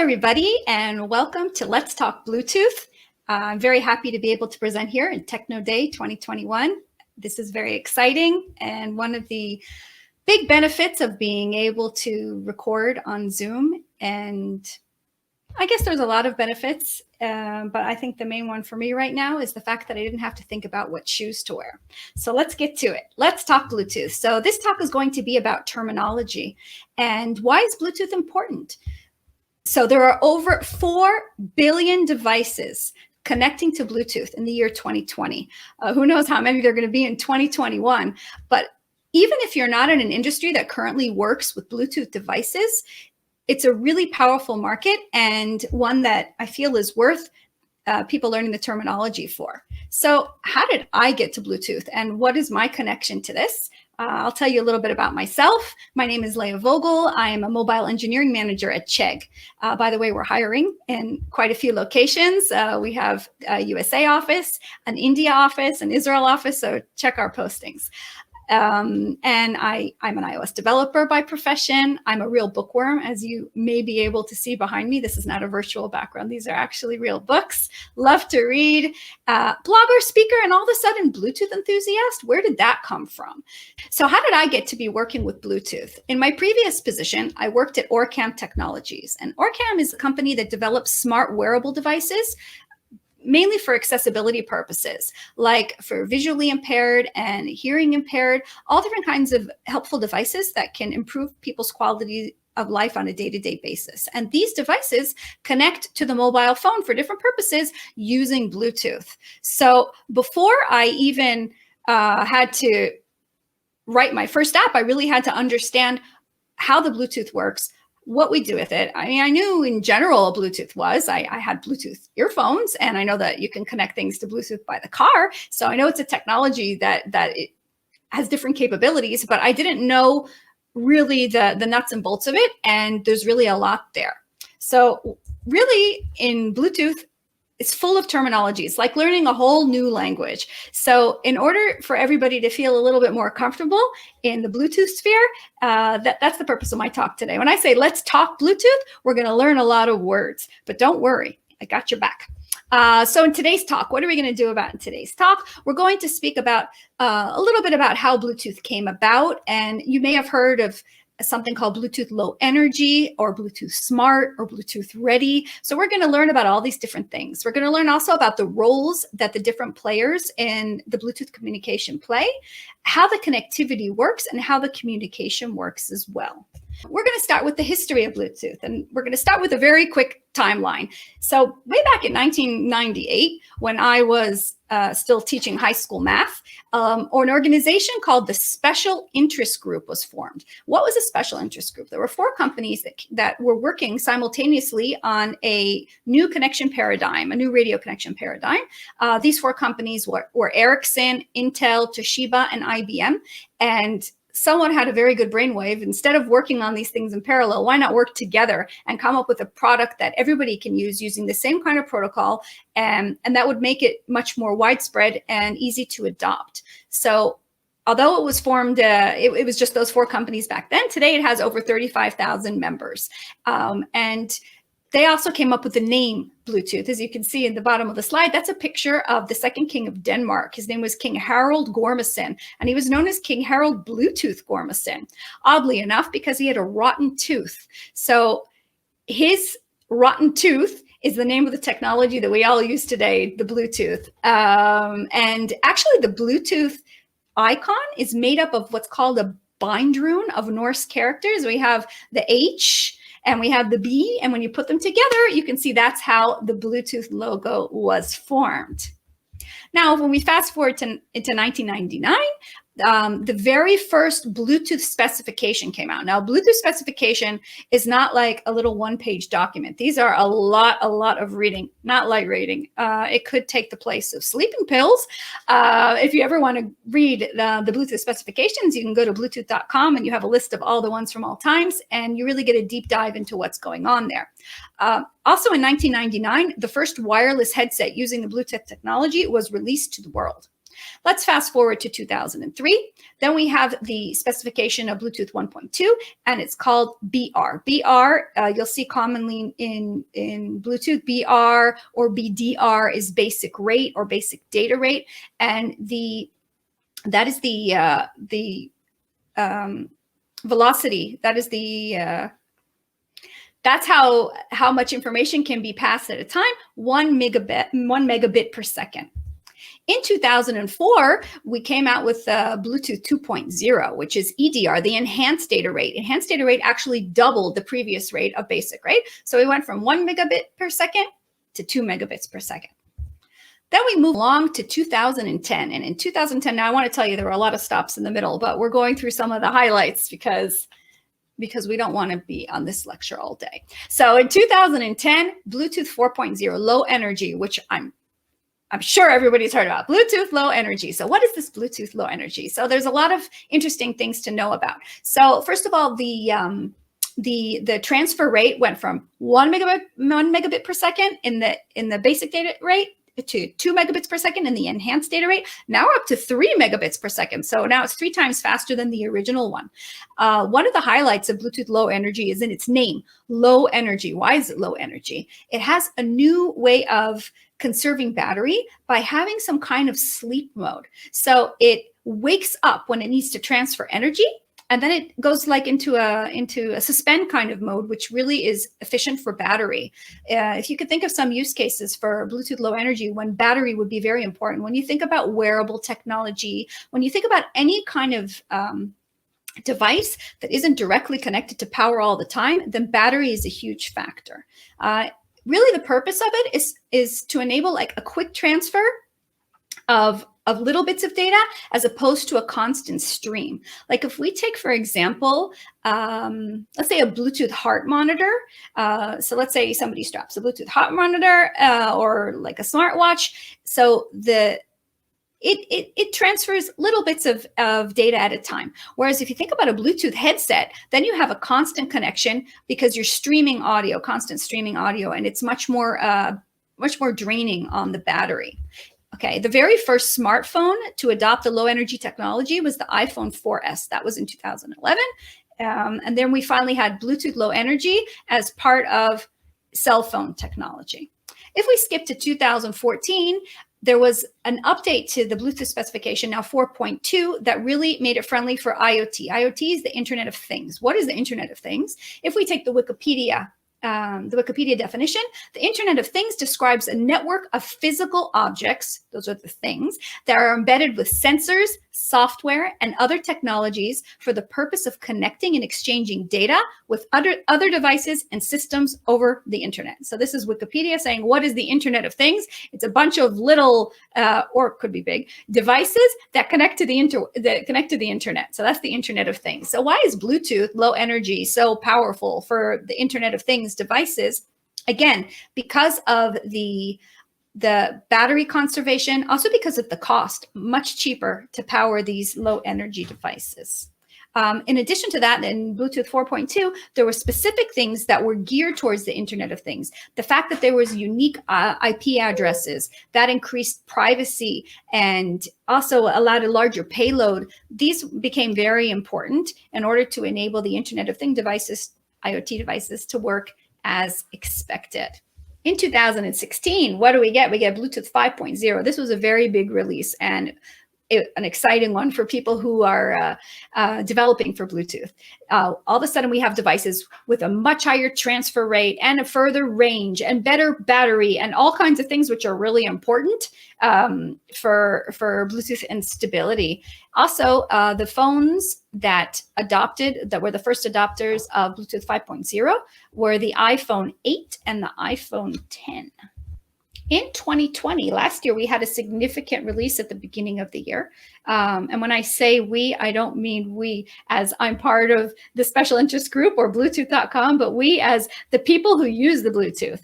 everybody, and welcome to Let's Talk Bluetooth. I'm very happy to be able to present here in Techno Day 2021. This is very exciting, and one of the big benefits of being able to record on Zoom, and I guess there's a lot of benefits, but I think the main one for me right now is the fact that I didn't have to think about what shoes to wear. So let's get to it. Let's talk Bluetooth. So this talk is going to be about terminology and why is Bluetooth important? So there are over 4 billion devices connecting to Bluetooth in the year 2020. Who knows how many there are going to be in 2021. But even if you're not in an industry that currently works with Bluetooth devices, it's a really powerful market and one that I feel is worth people learning the terminology for. So how did I get to Bluetooth and what is my connection to this? I'll tell you a little bit about myself. My name is Leah Vogel. I am a mobile engineering manager at Chegg. By the way, we're hiring in quite a few locations. We have a USA office, an India office, an Israel office, so check our postings. And I'm an iOS developer by profession. I'm a real bookworm, as you may be able to see behind me. This is not a virtual background. These are actually real books. Love to read, blogger, speaker, and all of a sudden Bluetooth enthusiast. Where did that come from? So how did I get to be working with Bluetooth? In my previous position, I worked at Orcam Technologies, and Orcam is a company that develops smart wearable devices mainly for accessibility purposes, like for visually impaired and hearing impaired, all different kinds of helpful devices that can improve people's quality of life on a day-to-day basis. And these devices connect to the mobile phone for different purposes using Bluetooth. So before I even had to write my first app, I really had to understand how the Bluetooth works, what we do with it. I mean, I knew in general what Bluetooth was. I had Bluetooth earphones, and I know that you can connect things to Bluetooth by the car. So I know it's a technology that it has different capabilities, but I didn't know really the nuts and bolts of it. And there's really a lot there. So really in Bluetooth, it's full of terminology. It's like learning a whole new language. So in order for everybody to feel a little bit more comfortable in the Bluetooth sphere, that's the purpose of my talk today. When I say let's talk Bluetooth, we're going to learn a lot of words, but don't worry, I got your back. So in today's talk, what are we going to do about in today's talk? We're going to speak about a little bit about how Bluetooth came about. And you may have heard of something called Bluetooth Low Energy or Bluetooth Smart or Bluetooth Ready. So we're going to learn about all these different things. We're going to learn also about the roles that the different players in the Bluetooth communication play, how the connectivity works, and how the communication works as well. We're going to start with the history of Bluetooth, and we're going to start with a very quick timeline. So way back in 1998, when I was still teaching high school math, an organization called the Special Interest Group was formed. What was a special interest group? There were 4 companies that were working simultaneously on a new connection paradigm, a new radio connection paradigm. These 4 companies were Ericsson, Intel, Toshiba, and IBM. And someone had a very good brainwave. Instead of working on these things in parallel, why not work together and come up with a product that everybody can use using the same kind of protocol, and that would make it much more widespread and easy to adopt. So although it was formed, it was just those 4 companies back then. Today, it has over 35,000 members. And they also came up with the name Bluetooth. As you can see in the bottom of the slide, that's a picture of the second king of Denmark. His name was King Harald Gormson, and he was known as King Harald Bluetooth Gormson, oddly enough, because he had a rotten tooth. So his rotten tooth is the name of the technology that we all use today, the Bluetooth. And actually, the Bluetooth icon is made up of what's called a bindrune of Norse characters. We have the H, and we have the B, and when you put them together, you can see that's how the Bluetooth logo was formed. Now, when we fast forward into 1999, the very first Bluetooth specification came out. Now, Bluetooth specification is not like a little one-page document. These are a lot of reading, not light reading. It could take the place of sleeping pills. If you ever want to read the Bluetooth specifications, you can go to Bluetooth.com and you have a list of all the ones from all times, and you really get a deep dive into what's going on there. Also in 1999, the first wireless headset using the Bluetooth technology was released to the world. Let's fast forward to 2003. Then we have the specification of Bluetooth 1.2, and it's called BR. BR, you'll see commonly in Bluetooth, BR or BDR is basic rate or basic data rate, and that is the velocity. That is that's how much information can be passed at a time, 1 megabit per second. In 2004, we came out with Bluetooth 2.0, which is EDR, the enhanced data rate. Enhanced data rate actually doubled the previous rate of basic, right? So we went from 1 megabit per second to 2 megabits per second. Then we move along to 2010. And in 2010, now I want to tell you there were a lot of stops in the middle, but we're going through some of the highlights because we don't want to be on this lecture all day. So in 2010, Bluetooth 4.0, low energy, which I'm sure everybody's heard about. Bluetooth low energy. So what is this Bluetooth low energy? So there's a lot of interesting things to know about. So first of all, the transfer rate went from 1 megabit per second in the basic data rate to 2 megabits per second in the enhanced data rate. Now we're up to 3 megabits per second. So now it's 3 times faster than the original one. One of the highlights of Bluetooth low energy is in its name, low energy. Why is it low energy? It has a new way of conserving battery by having some kind of sleep mode. So it wakes up when it needs to transfer energy, and then it goes like into a suspend kind of mode, which really is efficient for battery. If you could think of some use cases for Bluetooth low energy when battery would be very important, when you think about wearable technology, when you think about any kind of device that isn't directly connected to power all the time, then battery is a huge factor. Really, the purpose of it is to enable like a quick transfer of little bits of data as opposed to a constant stream. Like if we take, for example, let's say a Bluetooth heart monitor. So let's say somebody straps a Bluetooth heart monitor or like a smartwatch. So it transfers little bits of data at a time. Whereas if you think about a Bluetooth headset, then you have a constant connection because you're streaming audio, constant streaming audio, and it's much more draining on the battery. Okay, the very first smartphone to adopt the low energy technology was the iPhone 4S. That was in 2011. And then we finally had Bluetooth low energy as part of cell phone technology. If we skip to 2014, there was an update to the Bluetooth specification, now 4.2, that really made it friendly for IoT. IoT is the Internet of Things. What is the Internet of Things? If we take the Wikipedia definition, the Internet of Things describes a network of physical objects, those are the things, that are embedded with sensors, software, and other technologies for the purpose of connecting and exchanging data with other devices and systems over the internet. So this is Wikipedia saying, what is the Internet of Things? It's a bunch of little, or it could be big, devices that connect to the internet. So that's the Internet of Things. So why is Bluetooth low energy so powerful for the Internet of Things devices? Again, because of the battery conservation, also because of the cost, much cheaper to power these low energy devices. In addition to that, in Bluetooth 4.2, there were specific things that were geared towards the Internet of Things. The fact that there was unique IP addresses that increased privacy and also allowed a larger payload, these became very important in order to enable the Internet of Things devices, IoT devices, to work as expected. In 2016, what do we get? We get Bluetooth 5.0. This was a very big release and an exciting one for people who are developing for Bluetooth. All of a sudden, we have devices with a much higher transfer rate and a further range and better battery and all kinds of things which are really important for Bluetooth and stability. Also, the phones that were the first adopters of Bluetooth 5.0 were the iPhone 8 and the iPhone 10. In 2020, last year, we had a significant release at the beginning of the year. And when I say we, I don't mean we as I'm part of the special interest group or Bluetooth.com, but we as the people who use the Bluetooth.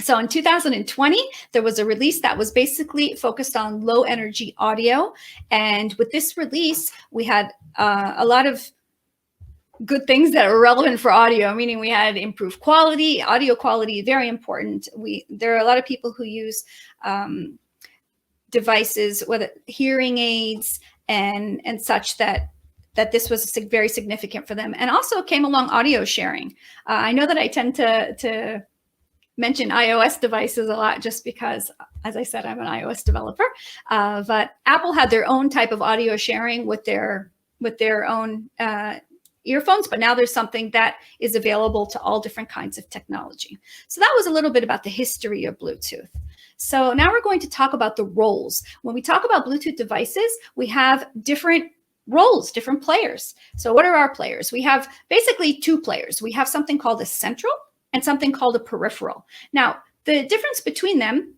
So in 2020, there was a release that was basically focused on low energy audio. And with this release, we had a lot of good things that are relevant for audio, meaning we had improved quality, audio quality, very important. There are a lot of people who use devices, whether hearing aids and such, that this was very significant for them. And also came along audio sharing. I know that I tend to mention iOS devices a lot just because, as I said, I'm an iOS developer. But Apple had their own type of audio sharing with their own earphones, but now there's something that is available to all different kinds of technology. So that was a little bit about the history of Bluetooth. So now we're going to talk about the roles. When we talk about Bluetooth devices, we have different roles, different players. So what are our players? We have basically two players. We have something called a central and something called a peripheral. Now, the difference between them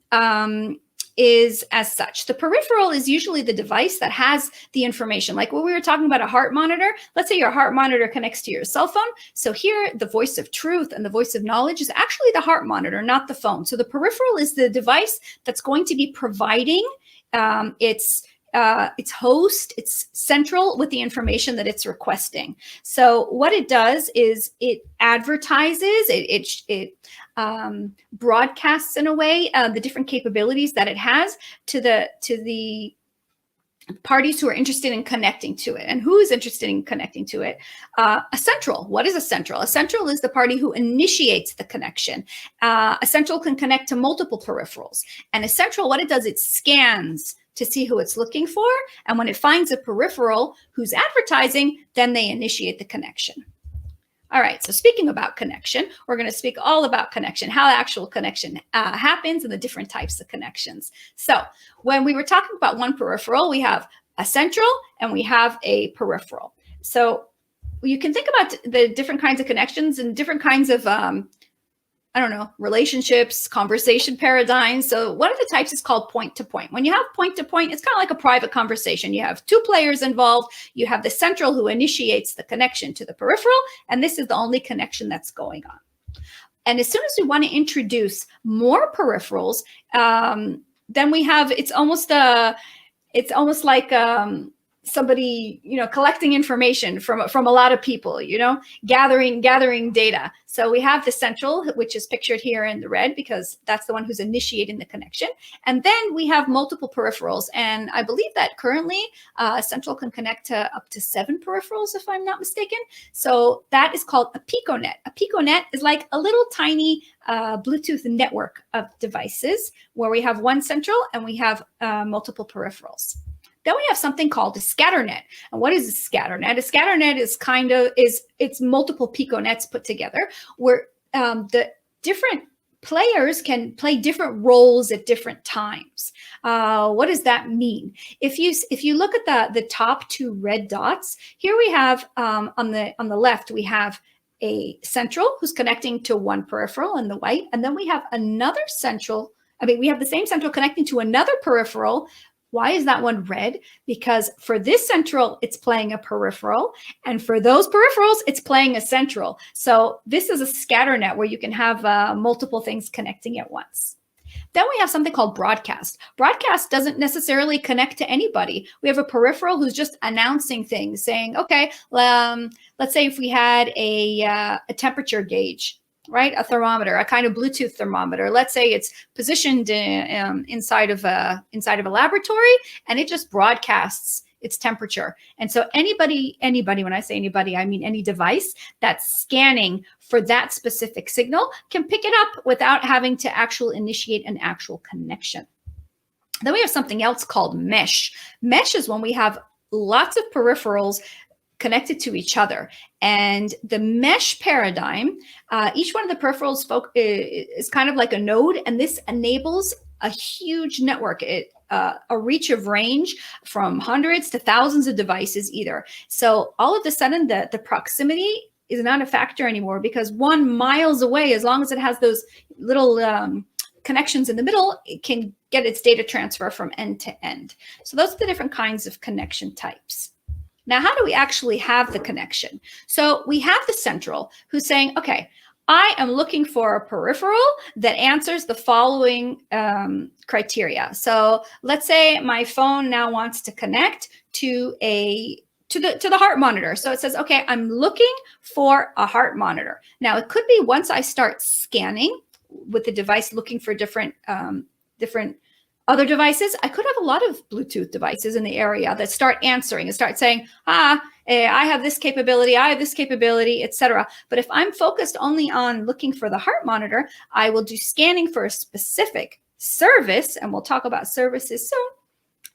is as such. The peripheral is usually the device that has the information. Like when we were talking about a heart monitor, let's say your heart monitor connects to your cell phone. So here, the voice of truth and the voice of knowledge is actually the heart monitor, not the phone. So the peripheral is the device that's going to be providing its host, its central, with the information that it's requesting. So what it does is it advertises, it broadcasts in a way the different capabilities that it has to the parties who are interested in connecting to it. And who is interested in connecting to it? A central. What is a central? A central is the party who initiates the connection. A central can connect to multiple peripherals. And a central, what it does, it scans to see who it's looking for. And when it finds a peripheral who's advertising, then they initiate the connection. All right, so speaking about connection, we're going to speak all about connection, how actual connection happens and the different types of connections. So when we were talking about one peripheral, we have a central and we have a peripheral. So you can think about the different kinds of connections and different kinds of relationships, conversation paradigms. So one of the types is called point-to-point. When you have point-to-point, it's kind of like a private conversation. You have two players involved. You have the central who initiates the connection to the peripheral, and this is the only connection that's going on. And as soon as we want to introduce more peripherals, then we have, it's almost like somebody, collecting information from a lot of people, gathering data. So we have the central, which is pictured here in the red because that's the one who's initiating the connection. And then we have multiple peripherals. And I believe that currently central can connect to up to 7 peripherals, if I'm not mistaken. So that is called a piconet. A piconet is like a little tiny Bluetooth network of devices where we have one central and we have multiple peripherals. Then we have something called a scatternet. And what is a scatternet? A scatternet is it's multiple piconets put together where the different players can play different roles at different times. What does that mean? If you look at the top 2 red dots, here we have on the left, we have a central who's connecting to one peripheral in the white. And then we have another central. We have the same central connecting to another peripheral. Why is that one red? Because for this central, it's playing a peripheral. And for those peripherals, it's playing a central. So this is a scatter net where you can have multiple things connecting at once. Then we have something called broadcast. Broadcast doesn't necessarily connect to anybody. We have a peripheral who's just announcing things, saying, okay, let's say if we had a temperature gauge, right? A thermometer, a kind of Bluetooth thermometer. Let's say it's positioned inside of a laboratory, and it just broadcasts its temperature. And so anybody, when I say anybody, I mean any device that's scanning for that specific signal can pick it up without having to actually initiate an actual connection. Then we have something else called mesh. Mesh is when we have lots of peripherals connected to each other. And the mesh paradigm, each one of the peripherals is kind of like a node, and this enables a huge network, a reach of range from hundreds to thousands of devices either. So all of a sudden, the proximity is not a factor anymore, because 1 miles away, as long as it has those little connections in the middle, it can get its data transfer from end to end. So those are the different kinds of connection types. Now, how do we actually have the connection? So we have the central who's saying, okay, I am looking for a peripheral that answers the following criteria. So let's say my phone now wants to connect to the heart monitor. So it says, okay, I'm looking for a heart monitor. Now, it could be once I start scanning with the device looking for different Other devices, I could have a lot of Bluetooth devices in the area that start answering and start saying, I have this capability, I have this capability, etc. But if I'm focused only on looking for the heart monitor, I will do scanning for a specific service, and we'll talk about services soon.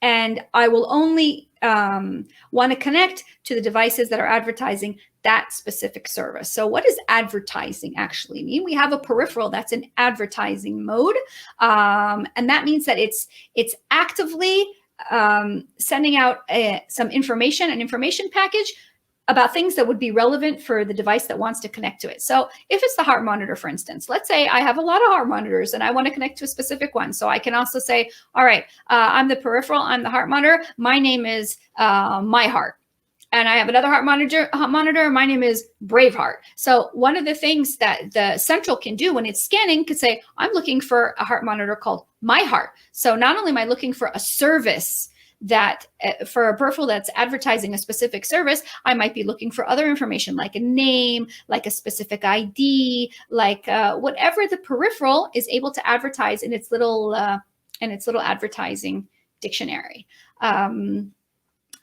And I will only want to connect to the devices that are advertising that specific service. So what does advertising actually mean? We have a peripheral that's in advertising mode. And that means that it's actively sending out some information, an information package about things that would be relevant for the device that wants to connect to it. So if it's the heart monitor, for instance, let's say I have a lot of heart monitors and I want to connect to a specific one. So I can also say, all right, I'm the peripheral, I'm the heart monitor. My name is My Heart. And I have another heart monitor. My name is Braveheart. So one of the things that the central can do when it's scanning could say, I'm looking for a heart monitor called My Heart. So not only am I looking for a service that for a peripheral that's advertising a specific service, I might be looking for other information like a name, like a specific ID, like whatever the peripheral is able to advertise in its little advertising dictionary.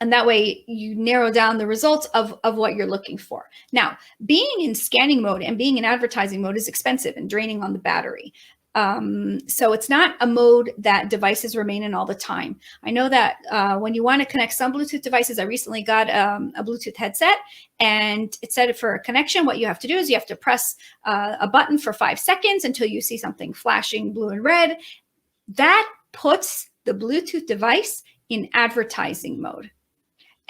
And that way you narrow down the results of what you're looking for. Now, being in scanning mode and being in advertising mode is expensive and draining on the battery. So it's not a mode that devices remain in all the time. I know that when you want to connect some Bluetooth devices, I recently got a Bluetooth headset, and it said for a connection, what you have to do is you have to press a button for 5 seconds until you see something flashing blue and red. That puts the Bluetooth device in advertising mode.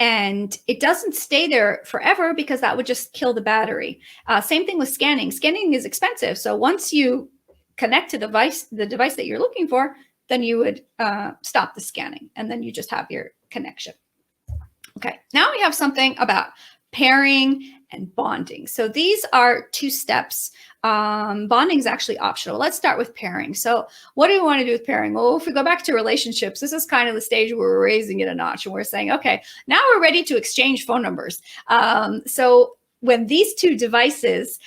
And it doesn't stay there forever because that would just kill the battery. Same thing with scanning. Scanning is expensive. So once you connect to the device that you're looking for, then you would stop the scanning, and then you just have your connection. Okay, now we have something about pairing and bonding. So these are 2 steps. Bonding is actually optional. Let's start with pairing. So what do we want to do with pairing? Well, if we go back to relationships, this is kind of the stage where we're raising it a notch and we're saying, okay, now we're ready to exchange phone numbers. So when these 2 devices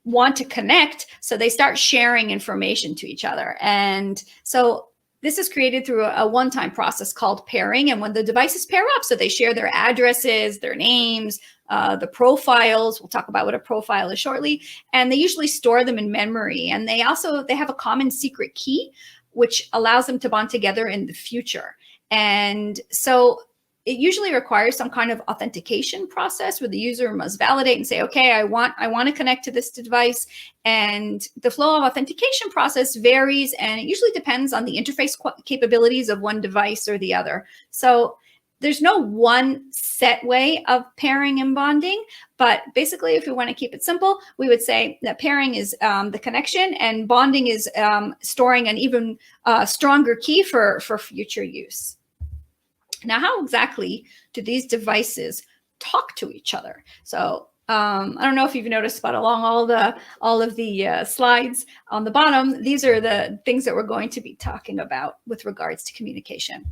want to connect, so they start sharing information to each other. And so this is created through a one-time process called pairing. And when the devices pair up, so they share their addresses, their names, the profiles. We'll talk about what a profile is shortly. And they usually store them in memory. And they have a common secret key, which allows them to bond together in the future. And so it usually requires some kind of authentication process where the user must validate and say, okay, I want to connect to this device. And the flow of authentication process varies, and it usually depends on the interface capabilities of one device or the other. So there's no one set way of pairing and bonding, but basically, if we want to keep it simple, we would say that pairing is the connection, and bonding is storing an even stronger key for future use. Now, how exactly do these devices talk to each other? So I don't know if you've noticed, but along all of the slides on the bottom, these are the things that we're going to be talking about with regards to communication.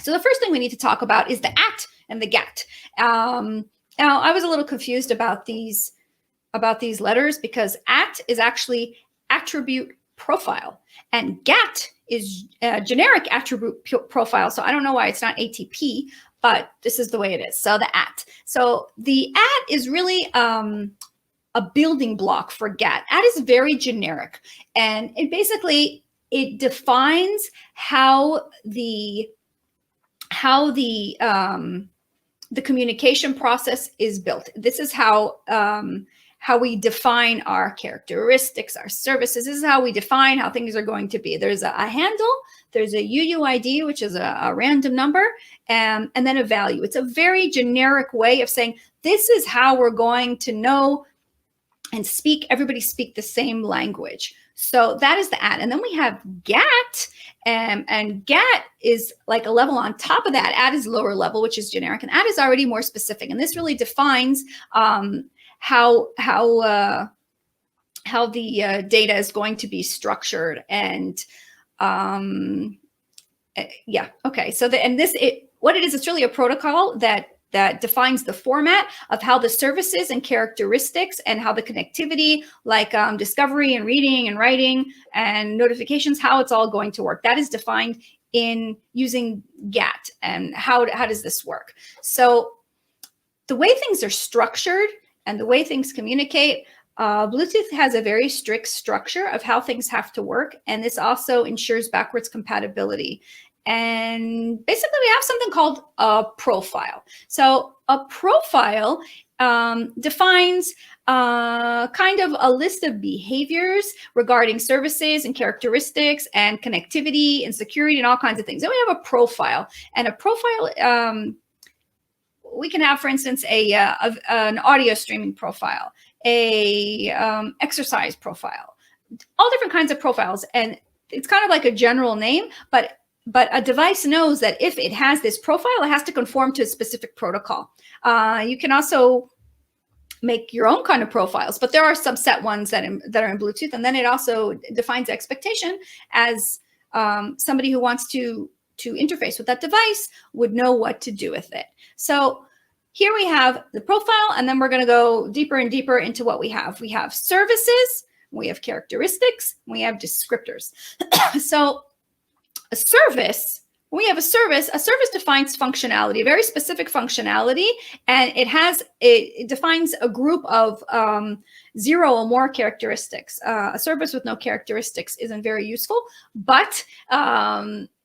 So the first thing we need to talk about is the at and the gat. Now, I was a little confused about these letters because at is actually attribute profile, and gat is generic attribute profile. So I don't know why it's not ATP, but this is the way it is. So the at. So the at is really a building block for gat. At is very generic, and it defines how the communication process is built. This is how we define our characteristics, our services. This is how we define how things are going to be. There's a handle, there's a UUID, which is a random number, and then a value. It's a very generic way of saying, this is how we're going to know and everybody speak the same language. So that is the at. And then we have gat, and gat is like a level on top of that. At is lower level, which is generic, and at is already more specific. And this really defines how the data is going to be structured. And yeah, okay. So what it is, it's really a protocol that that defines the format of how the services and characteristics and how the connectivity, like discovery and reading and writing and notifications, how it's all going to work. That is defined in using GATT. And how does this work? So the way things are structured and the way things communicate, Bluetooth has a very strict structure of how things have to work. And this also ensures backwards compatibility. And basically, we have something called a profile. So a profile defines kind of a list of behaviors regarding services and characteristics and connectivity and security and all kinds of things. Then we have a profile. And a profile, we can have, for instance, an audio streaming profile, a exercise profile, all different kinds of profiles. And it's kind of like a general name, but a device knows that if it has this profile, it has to conform to a specific protocol. You can also make your own kind of profiles, but there are some set ones that are in Bluetooth. And then it also defines expectation as somebody who wants to interface with that device would know what to do with it. So here we have the profile, and then we're going to go deeper and deeper into what we have. We have services, we have characteristics, we have descriptors. So a service, when we have a service defines functionality, a very specific functionality, and it defines a group of 0 or more characteristics. A service with no characteristics isn't very useful, but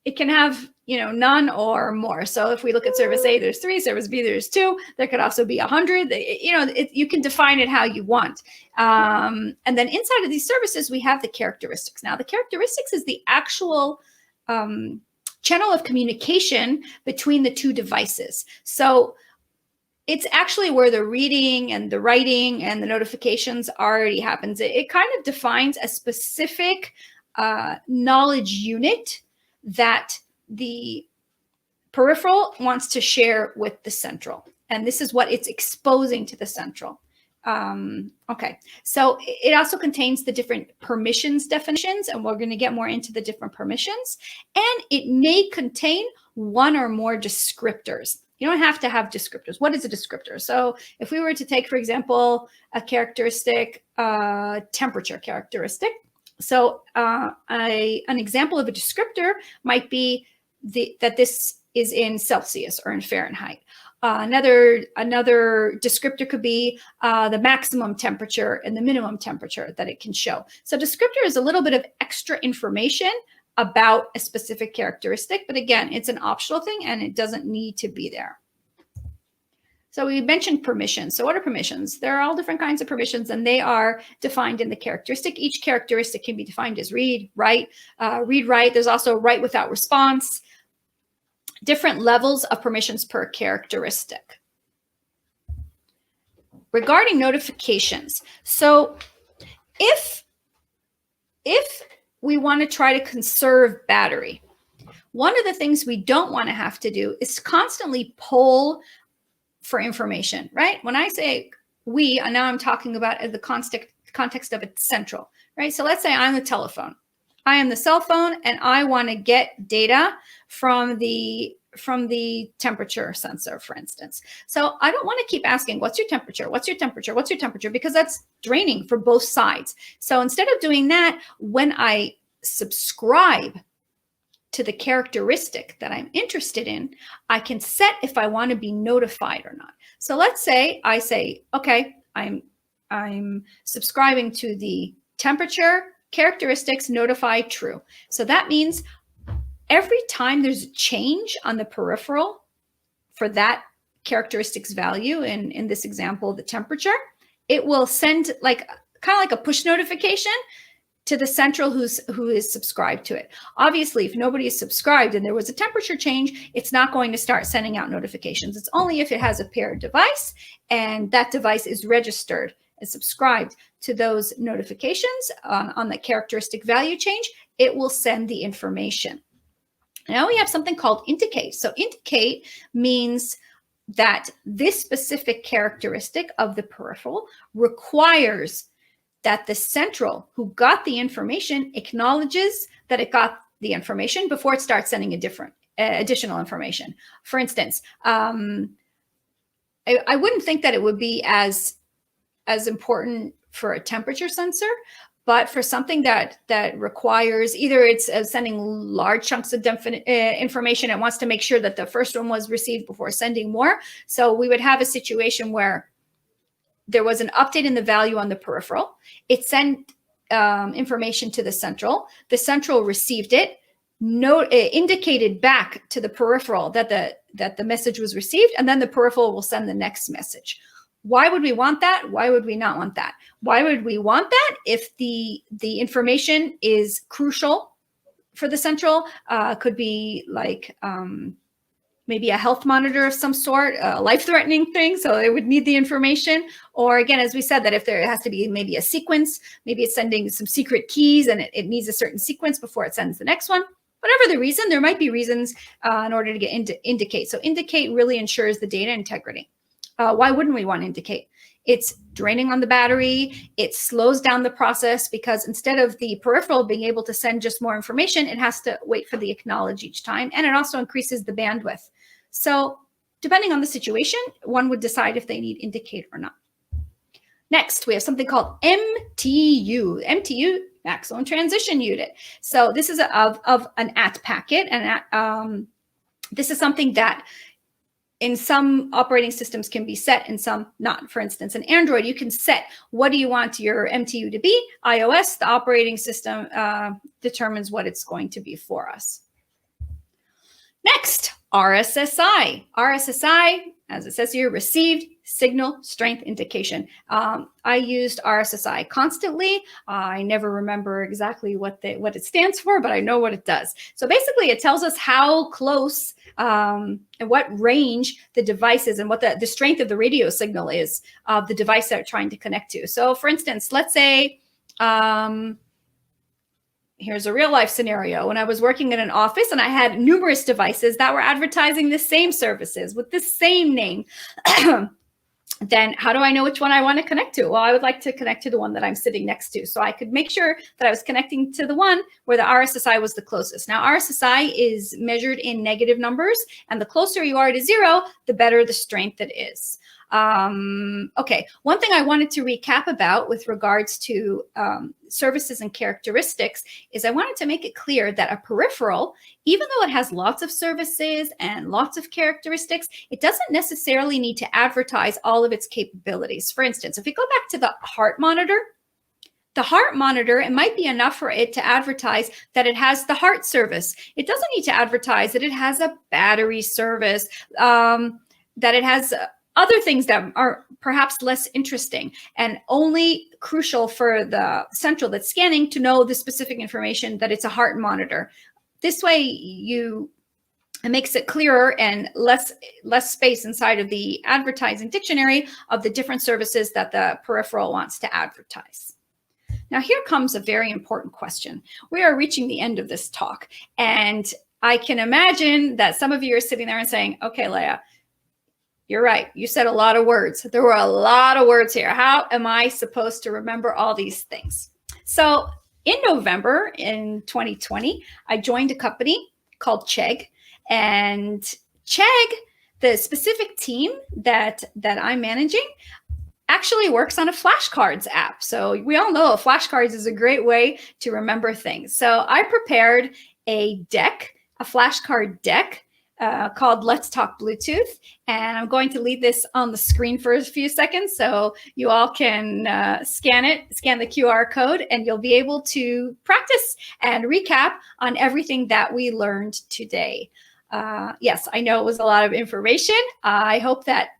it can have, none or more. So if we look at service A, there's 3, service B, there's 2. There could also be 100. You can define it how you want. And then inside of these services, we have the characteristics. Now, the characteristics is the actual channel of communication between the two devices. So it's actually where the reading and the writing and the notifications already happens. It kind of defines a specific knowledge unit that the peripheral wants to share with the central. And this is what it's exposing to the central. Okay, so it also contains the different permissions definitions, and we're going to get more into the different permissions. And it may contain one or more descriptors. You don't have to have descriptors. What is a descriptor? So if we were to take, for example, a characteristic, temperature characteristic. So an example of a descriptor might be that this is in Celsius or in Fahrenheit. Another descriptor could be the maximum temperature and the minimum temperature that it can show. So descriptor is a little bit of extra information about a specific characteristic, but again, it's an optional thing and it doesn't need to be there. So we mentioned permissions. So what are permissions? There are all different kinds of permissions, and they are defined in the characteristic. Each characteristic can be defined as read, write. There's also write without response. Different levels of permissions per characteristic. Regarding notifications, so if we want to try to conserve battery, one of the things we don't want to have to do is constantly poll for information, right? When I say we, and now I'm talking about the context of it's central, right? So let's say I'm the telephone. I am the cell phone, and I want to get data from the temperature sensor, for instance. So I don't want to keep asking, what's your temperature? What's your temperature? What's your temperature? Because that's draining for both sides. So instead of doing that, when I subscribe to the characteristic that I'm interested in, I can set if I want to be notified or not. So let's say I say, okay, I'm subscribing to the temperature characteristics, notify true. So that means every time there's a change on the peripheral for that characteristics value, in this example, the temperature, it will send kind of like a push notification to the central who is subscribed to it. Obviously, if nobody is subscribed and there was a temperature change, it's not going to start sending out notifications. It's only if it has a paired device and that device is registered and subscribed to those notifications on the characteristic value change, it will send the information. Now we have something called indicate. So indicate means that this specific characteristic of the peripheral requires that the central who got the information acknowledges that it got the information before it starts sending a different additional information. For instance, I wouldn't think that it would be as important for a temperature sensor, but for something that requires either it's sending large chunks of information, it wants to make sure that the first one was received before sending more. So we would have a situation where there was an update in the value on the peripheral. It sent information to the central. The central received it. It indicated back to the peripheral that the message was received, and then the peripheral will send the next message. Why would we want that? Why would we not want that? Why would we want that if the information is crucial for the central? Could be like maybe a health monitor of some sort, a life-threatening thing, so it would need the information. Or again, as we said, that if there has to be maybe a sequence, maybe it's sending some secret keys and it needs a certain sequence before it sends the next one. Whatever the reason, there might be reasons in order to get into indicate. So indicate really ensures the data integrity. Why wouldn't we want to indicate? It's draining on the battery. It slows down the process because instead of the peripheral being able to send just more information, it has to wait for the acknowledge each time. And it also increases the bandwidth. So depending on the situation, one would decide if they need indicate or not. Next, we have something called MTU. MTU, maximum transition unit. So this is of an AT packet. And this is something that in some operating systems can be set and some not. For instance, in Android, you can set what do you want your MTU to be. iOS, the operating system determines what it's going to be for us. Next, RSSI. RSSI, as it says here, received signal strength indication. I used RSSI constantly. I never remember exactly what it stands for, but I know what it does. So basically, it tells us how close and what range the device is and what the strength of the radio signal is of the device that we're trying to connect to. So for instance, let's say, here's a real life scenario. When I was working in an office and I had numerous devices that were advertising the same services with the same name, then how do I know which one I want to connect to? Well, I would like to connect to the one that I'm sitting next to. So I could make sure that I was connecting to the one where the RSSI was the closest. Now, RSSI is measured in negative numbers, and the closer you are to 0, the better the strength it is. Okay, one thing I wanted to recap about with regards to services and characteristics is I wanted to make it clear that a peripheral, even though it has lots of services and lots of characteristics, it doesn't necessarily need to advertise all of its capabilities. For instance, if we go back to the heart monitor, it might be enough for it to advertise that it has the heart service. It doesn't need to advertise that it has a battery service, that it has other things that are perhaps less interesting and only crucial for the central that's scanning to know the specific information that it's a heart monitor. This way it makes it clearer and less space inside of the advertising dictionary of the different services that the peripheral wants to advertise. Now, here comes a very important question. We are reaching the end of this talk, and I can imagine that some of you are sitting there and saying, okay, Leah, you're right. You said a lot of words. There were a lot of words here. How am I supposed to remember all these things? So in November in 2020, I joined a company called Chegg. And Chegg, the specific team that I'm managing, actually works on a flashcards app. So we all know flashcards is a great way to remember things. So I prepared a flashcard deck called Let's Talk Bluetooth. And I'm going to leave this on the screen for a few seconds so you all can scan the QR code, and you'll be able to practice and recap on everything that we learned today. Yes, I know it was a lot of information. I hope that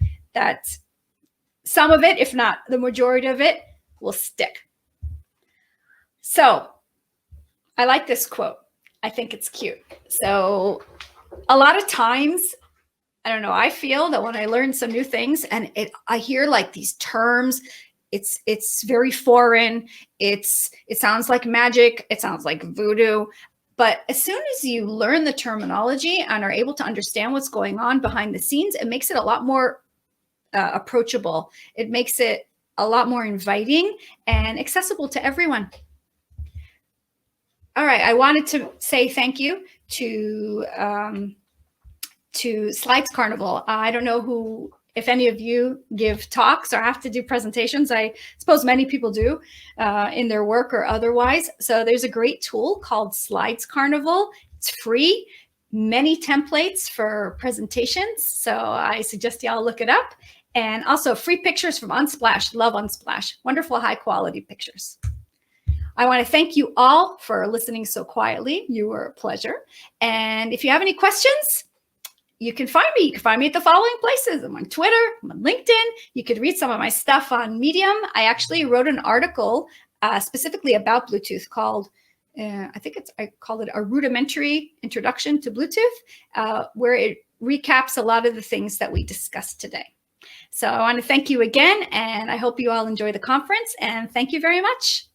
some of it, if not the majority of it, will stick. So I like this quote. I think it's cute. So a lot of times, I don't know, I feel that when I learn some new things and I hear like these terms, it's very foreign. It sounds like magic. It sounds like voodoo. But as soon as you learn the terminology and are able to understand what's going on behind the scenes, it makes it a lot more approachable. It makes it a lot more inviting and accessible to everyone. All right, I wanted to say thank you to Slides Carnival. I don't know if any of you give talks or have to do presentations, I suppose many people do in their work or otherwise. So there's a great tool called Slides Carnival. It's free, many templates for presentations. So I suggest y'all look it up. And also free pictures from Unsplash. Love Unsplash. Wonderful, high quality pictures. I want to thank you all for listening so quietly. You were a pleasure. And if you have any questions, you can find me. You can find me at the following places. I'm on Twitter, I'm on LinkedIn. You could read some of my stuff on Medium. I actually wrote an article specifically about Bluetooth called, I called it A Rudimentary Introduction to Bluetooth, where it recaps a lot of the things that we discussed today. So I want to thank you again, and I hope you all enjoy the conference, and thank you very much.